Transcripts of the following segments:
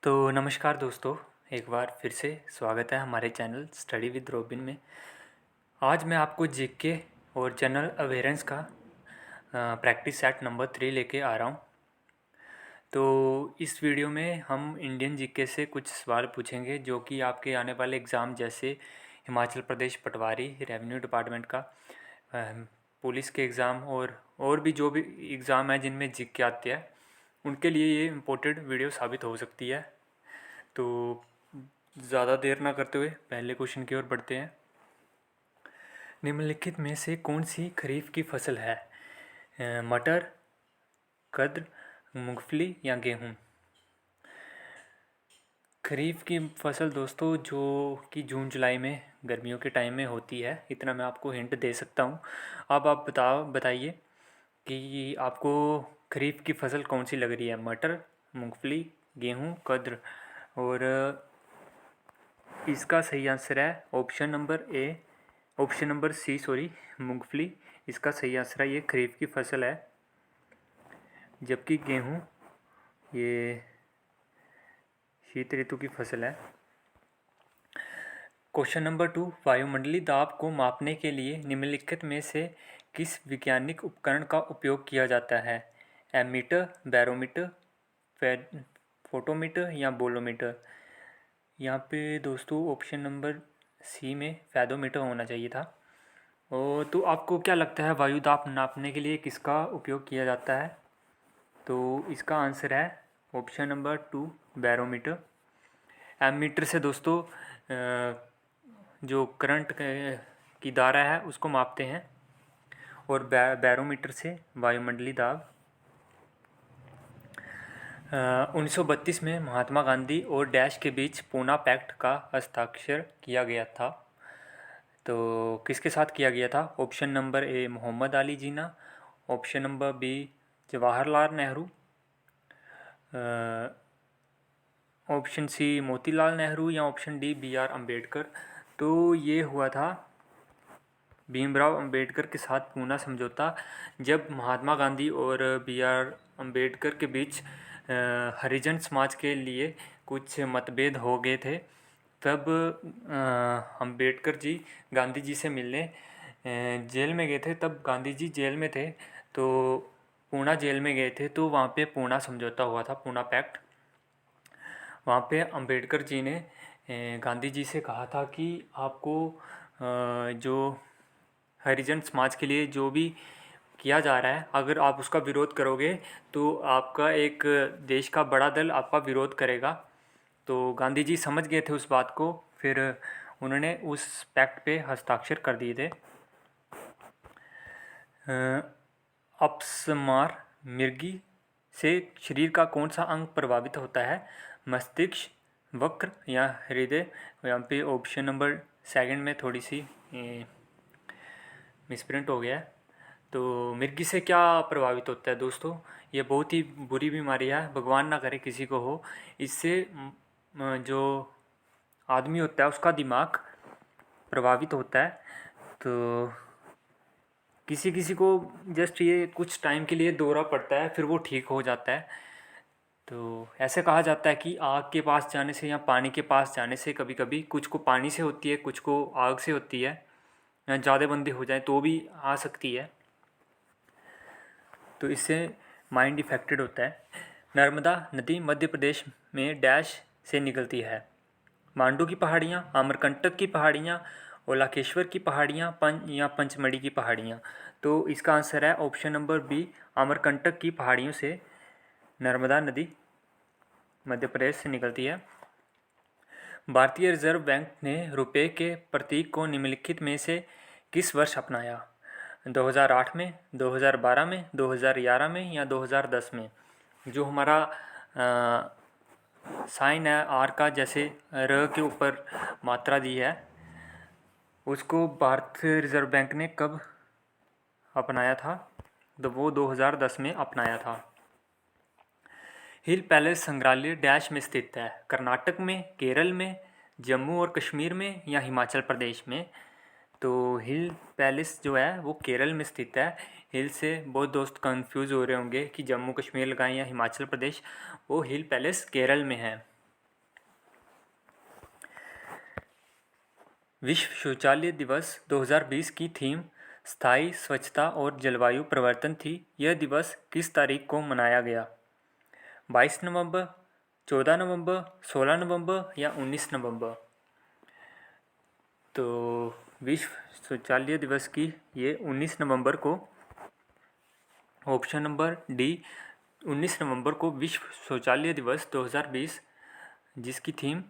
तो नमस्कार दोस्तों, एक बार फिर से स्वागत है हमारे चैनल स्टडी विद रॉबिन में। आज मैं आपको जीके और जनरल अवेयरेंस का प्रैक्टिस सेट नंबर 3 लेके आ रहा हूँ। तो इस वीडियो में हम इंडियन जीके से कुछ सवाल पूछेंगे जो कि आपके आने वाले एग्ज़ाम जैसे हिमाचल प्रदेश पटवारी, रेवेन्यू डिपार्टमेंट का, पुलिस के एग्ज़ाम और भी जो भी एग्ज़ाम है जिनमें जीके आते हैं उनके लिए ये इम्पोर्टेंट वीडियो साबित हो सकती है। तो ज़्यादा देर ना करते हुए पहले क्वेश्चन की ओर बढ़ते हैं। निम्नलिखित में से कौन सी खरीफ की फसल है? मटर, कद्र, मूंगफली या गेहूँ? खरीफ की फसल दोस्तों जो कि जून जुलाई में गर्मियों के टाइम में होती है, इतना मैं आपको हिंट दे सकता हूँ। अब आप बताइए कि आपको खरीफ की फसल कौन सी लग रही है? मटर, मूंगफली, गेहूँ, कद्र। और इसका सही आंसर है ऑप्शन नंबर सी, मूंगफली। इसका सही आंसर है, ये खरीफ की फसल है, जबकि गेहूँ ये शीत ऋतु की फसल है। क्वेश्चन नंबर 2, वायुमंडलीय दाब को मापने के लिए निम्नलिखित में से किस वैज्ञानिक उपकरण का उपयोग किया जाता है? एमीटर, बैरोमीटर, फोटोमीटर या बोलोमीटर? यहाँ पे दोस्तों ऑप्शन नंबर सी में फैदोमीटर होना चाहिए था। और तो आपको क्या लगता है वायु दाब नापने के लिए किसका उपयोग किया जाता है? तो इसका आंसर है ऑप्शन नंबर 2, बैरोमीटर। एमीटर से दोस्तों जो करंट की धारा है उसको मापते हैं, और बैरोमीटर से वायुमंडलीय दाब। 1932 में महात्मा गांधी और डैश के बीच पूना पैक्ट का हस्ताक्षर किया गया था। तो किसके साथ किया गया था? Option number A Mohammad Ali Jinnah, option number B Jawaharlal Nehru, option C Motilal Nehru या option D B R Ambedkar. तो ये हुआ था भीमराव अंबेडकर के साथ पूना समझौता, जब महात्मा गांधी और बी आर अम्बेडकर के बीच हरिजन समाज के लिए कुछ मतभेद हो गए थे। तब अंबेडकर जी गांधी जी से मिलने जेल में गए थे। तब गांधी जी जेल में थे, तो पूना जेल में गए थे, तो वहाँ पे पूना समझौता हुआ था, पूना पैक्ट। वहाँ पे अंबेडकर जी ने गांधी जी से कहा था कि आपको जो हरिजन समाज के लिए जो भी किया जा रहा है, अगर आप उसका विरोध करोगे तो आपका एक देश का बड़ा दल आपका विरोध करेगा। तो गांधी जी समझ गए थे उस बात को, फिर उन्होंने उस पैक्ट पे हस्ताक्षर कर दिए थे। अपस्मार मिर्गी से शरीर का कौन सा अंग प्रभावित होता है? मस्तिष्क, वक्र या हृदय? यहाँ पे ऑप्शन नंबर सेकंड में थोड़ी सी मिसप्रिंट हो गया है। तो मिर्गी से क्या प्रभावित होता है दोस्तों? ये बहुत ही बुरी बीमारी है, भगवान ना करे किसी को हो। इससे जो आदमी होता है उसका दिमाग प्रभावित होता है। तो किसी किसी को जस्ट ये कुछ टाइम के लिए दौरा पड़ता है, फिर वो ठीक हो जाता है। तो ऐसे कहा जाता है कि आग के पास जाने से या पानी के पास जाने से कभी कभी कुछ को पानी से होती है, कुछ को आग से होती है, या ज़्यादा बंदी हो जाए तो भी आ सकती है। तो इससे माइंड इफेक्टेड होता है। नर्मदा नदी मध्य प्रदेश में डैश से निकलती है? मांडू की पहाड़ियाँ, अमरकंटक की पहाड़ियाँ, ओलाकेश्वर की पहाड़ियाँ, या पंचमढ़ी की पहाड़ियाँ? तो इसका आंसर है ऑप्शन नंबर बी, अमरकंटक की पहाड़ियों से नर्मदा नदी मध्य प्रदेश से निकलती है। भारतीय रिजर्व बैंक ने रुपये के प्रतीक को निम्नलिखित में से किस वर्ष अपनाया? 2008 में, 2012 में, 2011 में या 2010 में? जो हमारा साइन है आर का, जैसे र के ऊपर मात्रा दी है, उसको भारतीय रिजर्व बैंक ने कब अपनाया था? तो वो 2010 में अपनाया था। हिल पैलेस संग्रहालय डैश में स्थित है? कर्नाटक में, केरल में, जम्मू और कश्मीर में या हिमाचल प्रदेश में? तो हिल पैलेस जो है वो केरल में स्थित है। हिल से बहुत दोस्त कंफ्यूज हो रहे होंगे कि जम्मू कश्मीर लगाएं या हिमाचल प्रदेश, वो हिल पैलेस केरल में है। विश्व शौचालय दिवस 2020 की थीम स्थायी स्वच्छता और जलवायु परिवर्तन थी। यह दिवस किस तारीख को मनाया गया? 22 नवंबर, 14 नवंबर, 16 नवंबर या 19 नवंबर? तो विश्व शौचालय दिवस की ये 19 नवंबर को, ऑप्शन नंबर डी, 19 नवंबर को विश्व शौचालय दिवस 2020, जिसकी थीम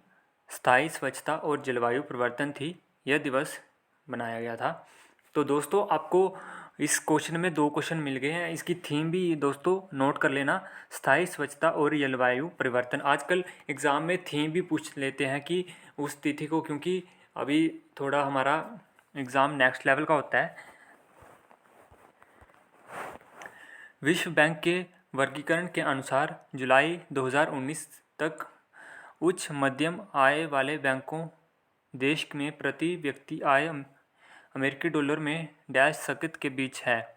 स्थायी स्वच्छता और जलवायु परिवर्तन थी, यह दिवस बनाया गया था। तो दोस्तों आपको इस क्वेश्चन में 2 क्वेश्चन मिल गए हैं। इसकी थीम भी दोस्तों नोट कर लेना, स्थायी स्वच्छता और जलवायु परिवर्तन। आजकल एग्ज़ाम में थीम भी पूछ लेते हैं कि उस तिथि को, क्योंकि अभी थोड़ा हमारा एग्ज़ाम नेक्स्ट लेवल का होता है। विश्व बैंक के वर्गीकरण के अनुसार जुलाई 2019 तक उच्च मध्यम आय वाले बैंकों देश में प्रति व्यक्ति आय अमेरिकी डॉलर में डैश संकेत के बीच है,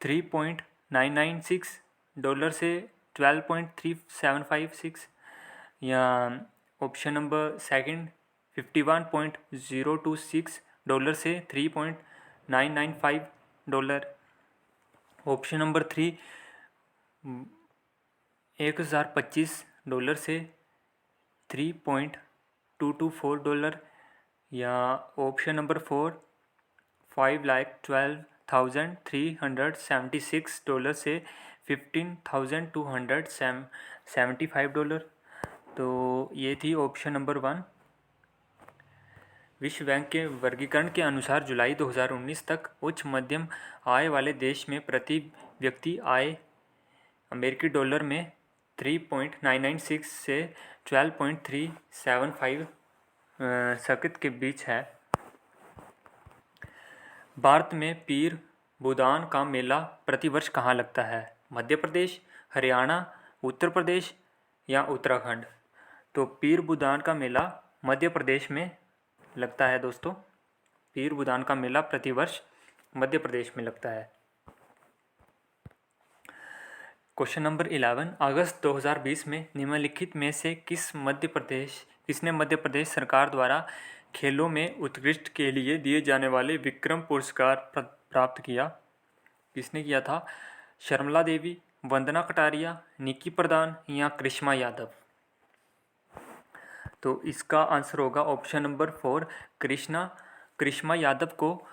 3.996 डॉलर से 12.3756, या ऑप्शन नंबर सेकंड 51.026 डॉलर से 3.995 डॉलर, ऑप्शन नंबर 3 1025 डॉलर से 3.224 डॉलर, या ऑप्शन नंबर 4 5,12,376 डॉलर से 15,275 डॉलर। तो ये थी ऑप्शन नंबर 1। विश्व बैंक के वर्गीकरण के अनुसार जुलाई 2019 तक उच्च मध्यम आय वाले देश में प्रति व्यक्ति आय अमेरिकी डॉलर में 3.996 से 12.375 संकेत के बीच है। भारत में पीर बुदान का मेला प्रतिवर्ष कहाँ लगता है? मध्य प्रदेश, हरियाणा, उत्तर प्रदेश या उत्तराखंड? तो पीर बुदान का मेला मध्य प्रदेश में लगता है दोस्तों। पीर बुदान का मेला प्रतिवर्ष मध्य प्रदेश में लगता है। क्वेश्चन नंबर 11, अगस्त 2020 में निम्नलिखित में से किसने मध्य प्रदेश सरकार द्वारा खेलों में उत्कृष्ट के लिए दिए जाने वाले विक्रम पुरस्कार प्राप्त किया? किसने किया था? शर्मिला देवी, वंदना कटारिया, निकी प्रधान या करिश्मा यादव? तो इसका आंसर होगा ऑप्शन नंबर 4, करिश्मा यादव को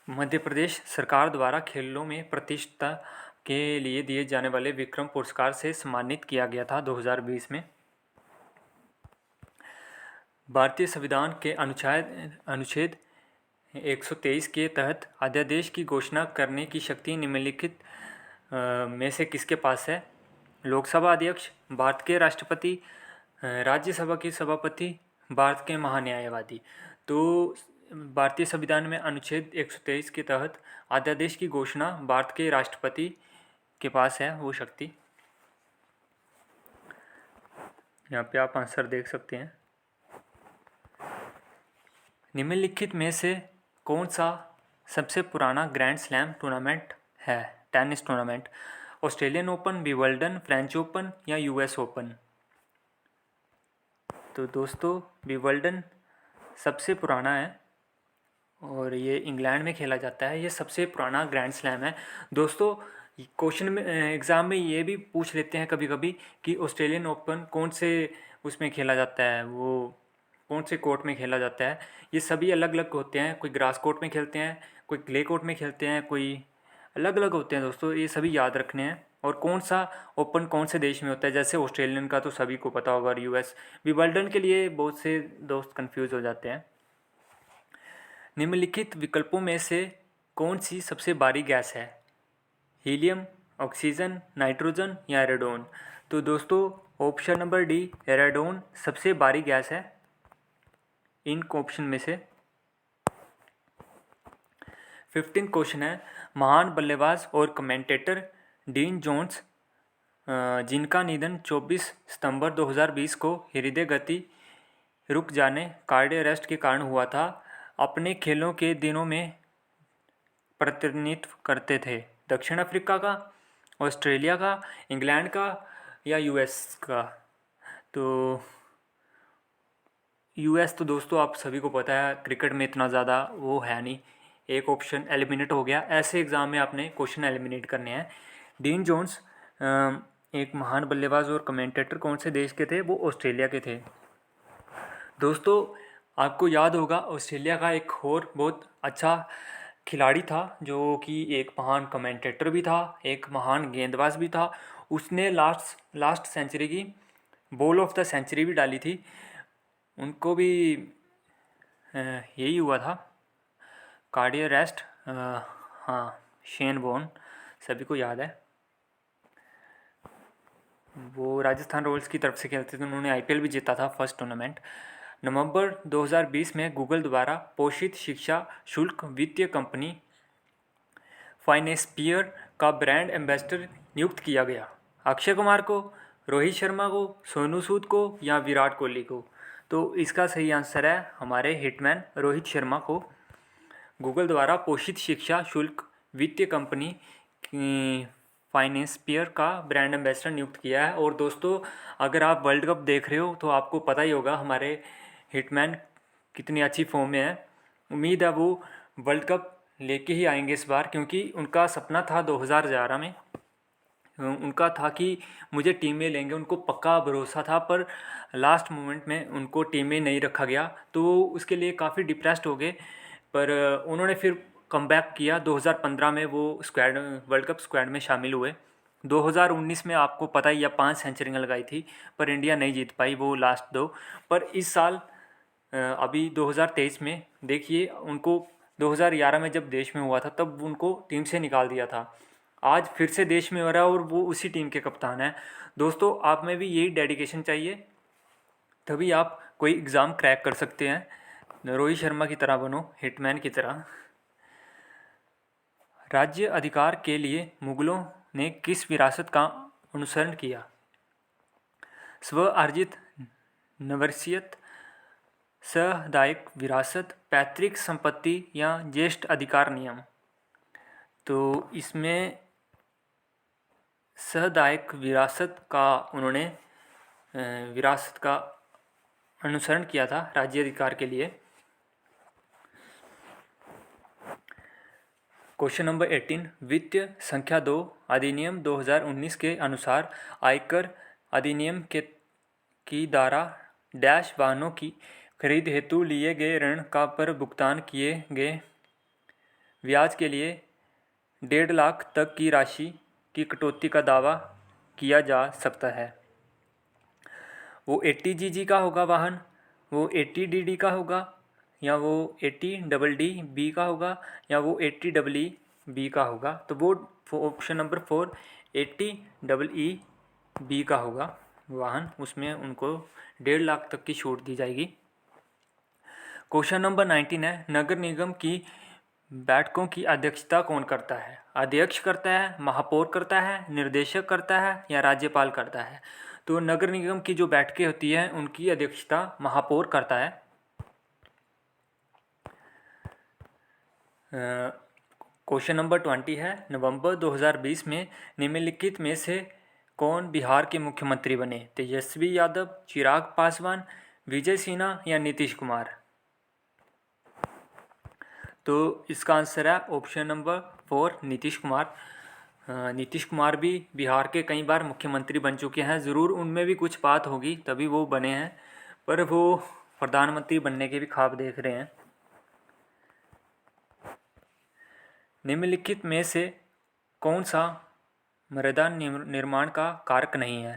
मध्य प्रदेश सरकार द्वारा खेलों में प्रतिष्ठा के लिए दिए जाने वाले विक्रम पुरस्कार से सम्मानित किया गया था 2020 में। भारतीय संविधान के अनुच्छेद 123 के तहत अध्यादेश की घोषणा करने की शक्ति निम्नलिखित में से किसके पास है? लोकसभा अध्यक्ष, भारत के राष्ट्रपति, राज्यसभा के सभापति, भारत के महान्यायवादी? तो भारतीय संविधान में अनुच्छेद 123 के तहत अध्यादेश की घोषणा भारत के राष्ट्रपति के पास है वो शक्ति। यहाँ पे आप आंसर देख सकते हैं। निम्नलिखित में से कौन सा सबसे पुराना ग्रैंड स्लैम टूर्नामेंट है? Tennis tournament, Australian open, Wimbledon, French open या यूएस ओपन? तो दोस्तों विंबलडन सबसे पुराना है और ये इंग्लैंड में खेला जाता है। ये सबसे पुराना ग्रैंड स्लैम है दोस्तों। क्वेश्चन में एग्ज़ाम में ये भी पूछ लेते हैं कभी कभी कि ऑस्ट्रेलियन ओपन कौन से उसमें खेला जाता है, वो कौन से कोर्ट में खेला जाता है? ये सभी अलग अलग होते हैं। कोई ग्रास कोर्ट में खेलते हैं, कोई क्ले कोर्ट में खेलते हैं, कोई अलग अलग होते हैं दोस्तों। ये सभी याद रखने हैं। और कौन सा ओपन कौन से देश में होता है, जैसे ऑस्ट्रेलियन का तो सभी को पता होगा, और यूएस। विंबलडन के लिए बहुत से दोस्त कंफ्यूज हो जाते हैं। निम्नलिखित विकल्पों में से कौन सी सबसे भारी गैस है? हीलियम, ऑक्सीजन, नाइट्रोजन या रेडोन? तो दोस्तों ऑप्शन नंबर डी, रेडोन सबसे भारी गैस है इन ऑप्शन में से। 15 क्वेश्चन है, महान बल्लेबाज और कमेंटेटर डीन जोन्स, जिनका निधन 24 सितंबर 2020 को हृदय गति रुक जाने कार्डियक अरेस्ट के कारण हुआ था, अपने खेलों के दिनों में प्रतिनिधित्व करते थे? दक्षिण अफ्रीका का, ऑस्ट्रेलिया का, इंग्लैंड का या यूएस का? तो यूएस तो दोस्तों आप सभी को पता है क्रिकेट में इतना ज़्यादा वो है नहीं, एक ऑप्शन एलिमिनेट हो गया। ऐसे एग्ज़ाम में आपने क्वेश्चन एलिमिनेट करने हैं। डीन जोन्स एक महान बल्लेबाज और कमेंटेटर कौन से देश के थे? वो ऑस्ट्रेलिया के थे। दोस्तों आपको याद होगा ऑस्ट्रेलिया का एक और बहुत अच्छा खिलाड़ी था जो कि एक महान कमेंटेटर भी था, एक महान गेंदबाज भी था। उसने लास्ट सेंचुरी की बॉल ऑफ द सेंचुरी भी डाली थी। उनको भी यही हुआ था, कार्डियो अरेस्ट। हाँ, शेन वॉर्न सभी को याद है। वो राजस्थान रॉयल्स की तरफ से खेलते थे, उन्होंने आईपीएल भी जीता था फर्स्ट टूर्नामेंट। नवंबर 2020 में गूगल द्वारा पोषित शिक्षा शुल्क वित्तीय कंपनी फाइनेंसियर का ब्रांड एम्बेसडर नियुक्त किया गया। अक्षय कुमार को, रोहित शर्मा को, सोनू सूद को या विराट कोहली को? तो इसका सही आंसर है हमारे हिटमैन रोहित शर्मा को गूगल द्वारा पोषित शिक्षा शुल्क वित्तीय कंपनी फाइनेंसियर का ब्रांड एम्बेसडर नियुक्त किया है। और दोस्तों अगर आप वर्ल्ड कप देख रहे हो तो आपको पता ही होगा हमारे हिटमैन कितनी अच्छी फॉर्म में है। उम्मीद है वो वर्ल्ड कप लेके ही आएंगे इस बार, क्योंकि उनका सपना था 2011 में, उनका था कि मुझे टीम में लेंगे, उनको पक्का भरोसा था, पर लास्ट मोमेंट में उनको टीम में नहीं रखा गया तो उसके लिए काफ़ी डिप्रेस्ड हो गए। पर उन्होंने फिर कमबैक किया। 2015 में वो स्क्वाड वर्ल्ड कप स्क्वाड में शामिल हुए। 2019 में आपको पता ही है 5 सेंचुरियाँ लगाई थी, पर इंडिया नहीं जीत पाई वो लास्ट 2। पर इस साल अभी 2023 में देखिए, उनको 2011 में जब देश में हुआ था तब उनको टीम से निकाल दिया था। आज फिर से देश में हो रहा है और वो उसी टीम के कप्तान हैं। दोस्तों आप में भी यही डेडिकेशन चाहिए, तभी आप कोई एग्ज़ाम क्रैक कर सकते हैं। रोहित शर्मा की तरह बनो, हिटमैन की तरह। राज्य अधिकार के लिए मुगलों ने किस विरासत का अनुसरण किया? स्व अर्जित नवसियत, सहदायक विरासत, पैतृक संपत्ति या ज्येष्ठ अधिकार नियम? तो इसमें सहदायक विरासत का उन्होंने विरासत का अनुसरण किया था राज्य अधिकार के लिए। क्वेश्चन नंबर 18, वित्त संख्या 2 अधिनियम 2019 के अनुसार आयकर अधिनियम की धारा डैश वाहनों की खरीद हेतु लिए गए ऋण का पर भुगतान किए गए ब्याज के लिए 1.5 लाख तक की राशि की कटौती का दावा किया जा सकता है। वो 80 GG का होगा वाहन, वो 80 DD का होगा, या वो 80 DD का होगा, या वो 80 EE का होगा? तो वो ऑप्शन नंबर 4 80 EE का होगा वाहन, उसमें उनको 1.5 लाख तक की छूट दी जाएगी। क्वेश्चन नंबर 19 है, नगर निगम की बैठकों की अध्यक्षता कौन करता है? अध्यक्ष करता है, महापौर करता है, निर्देशक करता है या राज्यपाल करता है? तो नगर निगम की जो बैठकें होती हैं उनकी अध्यक्षता महापौर करता है। क्वेश्चन नंबर 20 है, नवंबर 2020 में निम्नलिखित में से कौन बिहार के मुख्यमंत्री बने? तेजस्वी यादव, चिराग पासवान, विजय सिन्हा या नीतीश कुमार? तो इसका आंसर है ऑप्शन नंबर 4 नीतीश कुमार। नीतीश कुमार भी बिहार के कई बार मुख्यमंत्री बन चुके हैं। ज़रूर उनमें भी कुछ बात होगी तभी वो बने हैं, पर वो प्रधानमंत्री बनने के भी ख्वाब देख रहे हैं। निम्नलिखित में से कौन सा मृदा निर्माण का कारक नहीं है?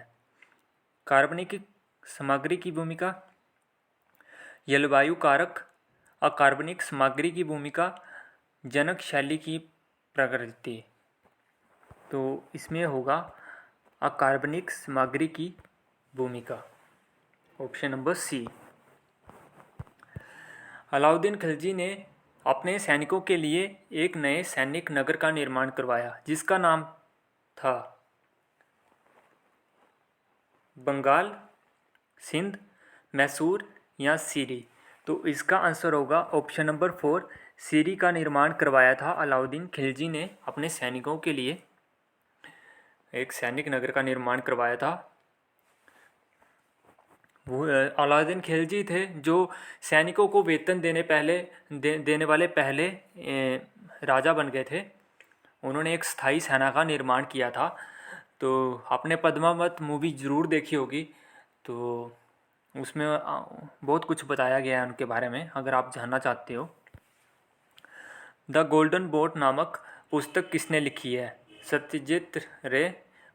कार्बनिक सामग्री की भूमिका, जलवायु कारक, अकार्बनिक सामग्री की भूमिका, जनक शैली की प्रकृति? तो इसमें होगा अकार्बनिक सामग्री की भूमिका, option number C. Alauddin Khilji ने अपने सैनिकों के लिए एक नए सैनिक नगर का निर्माण करवाया जिसका नाम था बंगाल, सिंध, मैसूर या सीरी? तो इसका आंसर होगा ऑप्शन नंबर 4 सीरी का निर्माण करवाया था अलाउद्दीन खिलजी ने अपने सैनिकों के लिए एक सैनिक नगर का निर्माण करवाया था। वो अलाउद्दीन खिलजी थे जो सैनिकों को वेतन देने वाले पहले राजा बन गए थे। उन्होंने एक स्थायी सेना का निर्माण किया था। तो आपने पद्मावत मूवी ज़रूर देखी होगी, तो उसमें बहुत कुछ बताया गया है उनके बारे में, अगर आप जानना चाहते हो। द गोल्डन बोट नामक पुस्तक किसने लिखी है? सत्यजीत रे,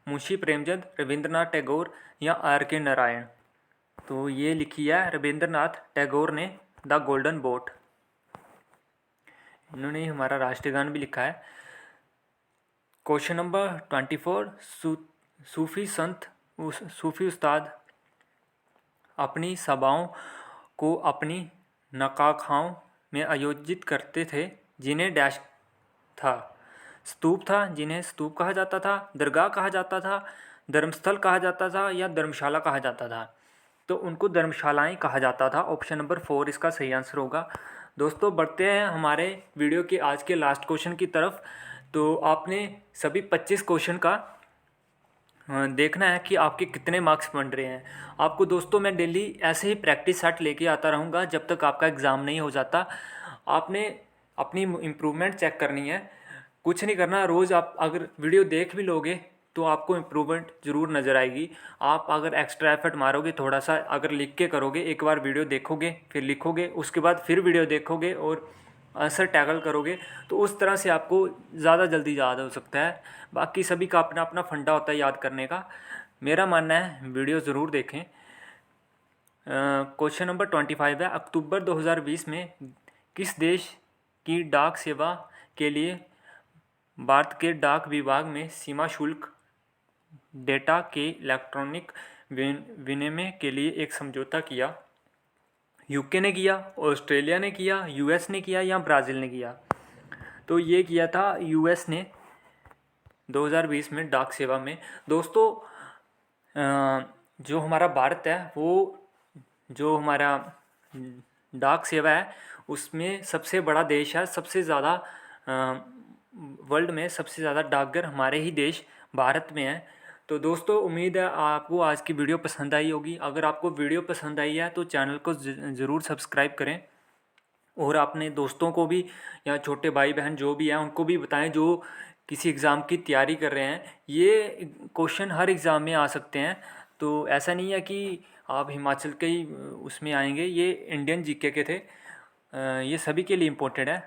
मुंशी प्रेमचंद, रविंद्रनाथ टैगोर या आर के नारायण? तो ये लिखी है रविंद्रनाथ टैगोर ने, द गोल्डन बोट। इन्होंने ही हमारा राष्ट्रीय गान भी लिखा है। क्वेश्चन नंबर 24, सूफी संत सूफी उस्ताद अपनी सभाओं को अपनी नकाखाओं में आयोजित करते थे, जिन्हें डैश था? स्तूप था, जिन्हें स्तूप कहा जाता था, दरगाह कहा जाता था, धर्मस्थल कहा जाता था या धर्मशाला कहा जाता था? तो उनको धर्मशालाएं कहा जाता था। ऑप्शन नंबर 4 इसका सही आंसर होगा। दोस्तों, बढ़ते हैं हमारे वीडियो के आज के लास्ट क्वेश्चन की तरफ। तो आपने सभी 25 क्वेश्चन का देखना है कि आपके कितने मार्क्स बन रहे हैं। आपको दोस्तों मैं डेली ऐसे ही प्रैक्टिस सेट लेके आता रहूँगा जब तक आपका एग्ज़ाम नहीं हो जाता। आपने अपनी इम्प्रूवमेंट चेक करनी है, कुछ नहीं करना। रोज़ आप अगर वीडियो देख भी लोगे तो आपको इम्प्रूवमेंट ज़रूर नज़र आएगी। आप अगर एक्स्ट्रा एफर्ट मारोगे, थोड़ा सा अगर लिख के करोगे, एक बार वीडियो देखोगे फिर लिखोगे, उसके बाद फिर वीडियो देखोगे और आंसर टैकल करोगे, तो उस तरह से आपको ज़्यादा जल्दी याद हो सकता है। बाकी सभी का अपना अपना फंडा होता है याद करने का। मेरा मानना है वीडियो ज़रूर देखें। क्वेश्चन नंबर 25 है, अक्टूबर 2020 में किस देश की डाक सेवा के लिए भारत के डाक विभाग में सीमा शुल्क डेटा के इलेक्ट्रॉनिक विनिमय के लिए एक समझौता किया? यूके ने किया, ऑस्ट्रेलिया ने किया, यूएस ने किया या ब्राज़ील ने किया? तो ये किया था यूएस ने 2020 में डाक सेवा में। दोस्तों, जो हमारा भारत है वो जो हमारा डाक सेवा है उसमें सबसे बड़ा देश है। सबसे ज़्यादा वर्ल्ड में सबसे ज़्यादा डाकघर हमारे ही देश भारत में है। तो दोस्तों, उम्मीद है आपको आज की वीडियो पसंद आई होगी। अगर आपको वीडियो पसंद आई है तो चैनल को ज़रूर सब्सक्राइब करें और अपने दोस्तों को भी या छोटे भाई बहन जो भी हैं उनको भी बताएं जो किसी एग्ज़ाम की तैयारी कर रहे हैं। ये क्वेश्चन हर एग्ज़ाम में आ सकते हैं, तो ऐसा नहीं है कि आप हिमाचल के ही उसमें आएंगे। ये इंडियन जीके के थे, ये सभी के लिए इम्पोर्टेंट है।